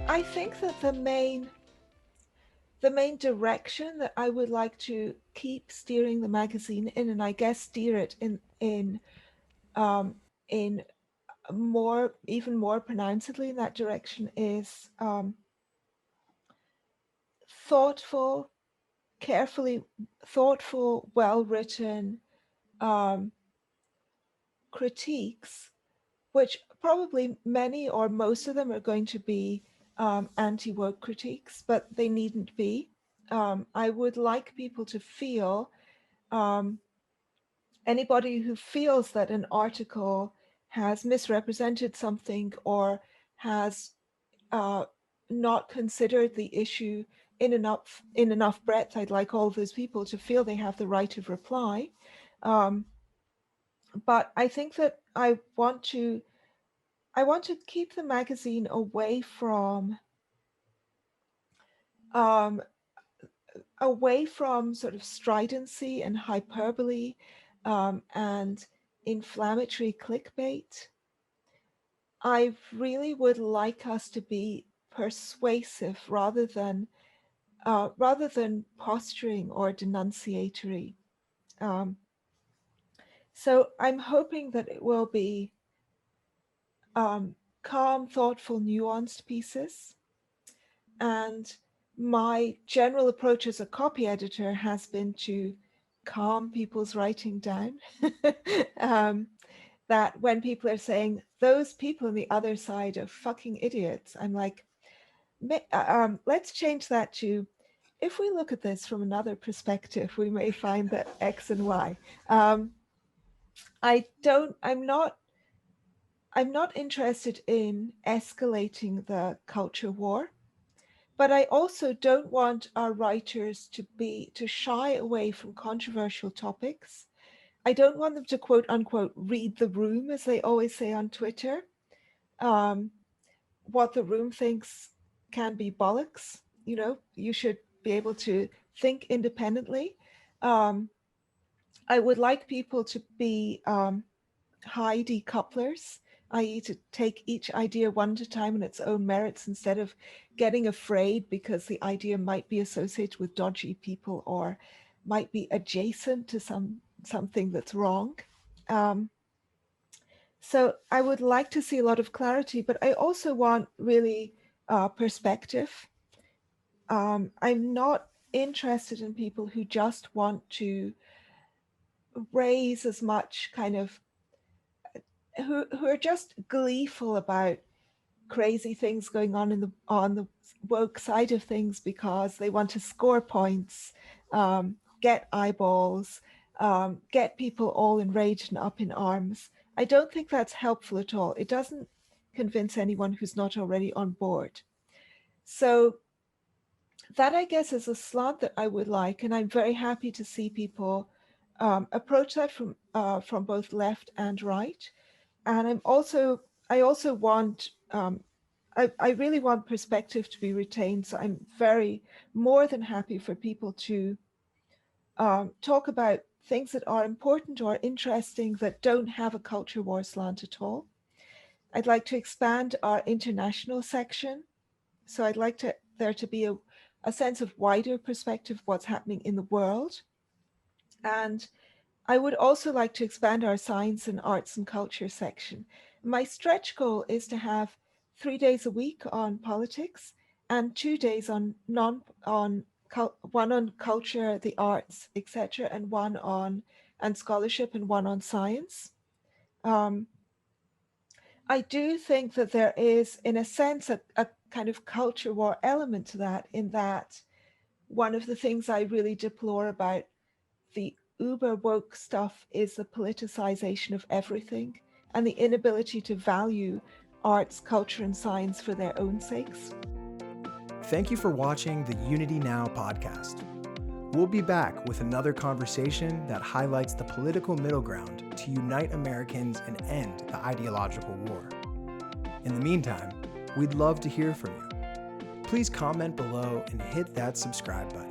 I think that the main direction that I would like to keep steering the magazine in, and I guess steer it um, in more, even more pronouncedly in that direction, is thoughtful, carefully thoughtful, well written um, critiques, which probably many or most of them are going to be anti woke critiques, but they needn't be. I would like people to feel, um, anybody who feels that an article has misrepresented something or has uh, not considered the issue in enough breadth, I'd like all those people to feel they have the right of reply. Um, but I think that I want to keep the magazine um, away from sort of stridency and hyperbole and inflammatory clickbait. I really would like us to be persuasive rather than posturing or denunciatory. Um, so I'm hoping that it will be um, calm, thoughtful, nuanced pieces. And my general approach as a copy editor has been to calm people's writing down. um, that when people are saying those people on the other side are fucking idiots, I'm like, let's change that to, if we look at this from another perspective, we may find that X and Y. Um, I don't. I'm not interested in escalating the culture war. But I also don't want our writers to shy away from controversial topics. I don't want them to quote unquote read the room, as they always say on Twitter. Um, what the room thinks can be bollocks. You should be able to think independently. Um, I would like people to be high decouplers, i.e., to take each idea one at a time on its own merits instead of getting afraid because the idea might be associated with dodgy people or might be adjacent to something that's wrong. Um, so I would like to see a lot of clarity, but I also want really perspective. I'm not interested in people who just want to raise as much kind of who are just gleeful about crazy things going on the woke side of things because they want to score points, get eyeballs, get people all enraged and up in arms. I don't think that's helpful at all. It doesn't convince anyone who's not already on board. So that, I guess, is a slant that I would like, and I'm very happy to see people approach that from both left and right. And I also want I really want perspective to be retained. So I'm very more than happy for people to talk about things that are important or interesting that don't have a culture war slant at all. I'd like to expand our international section. So I'd like there to be a sense of wider perspective of what's happening in the world. And I would also like to expand our science and arts and culture section. My stretch goal is to have 3 days a week on politics and 2 days on non on one on culture, the arts, etc., and one on and scholarship and one on science. Um, I do think that there is, in a sense, a kind of culture war element to that, in that one of the things I really deplore about the uber woke stuff is the politicization of everything and the inability to value arts, culture, and science for their own sakes. Thank you for watching the Unity Now podcast. We'll be back with another conversation that highlights the political middle ground to unite Americans and end the ideological war. In the meantime, we'd love to hear from you. Please comment below and hit that subscribe button.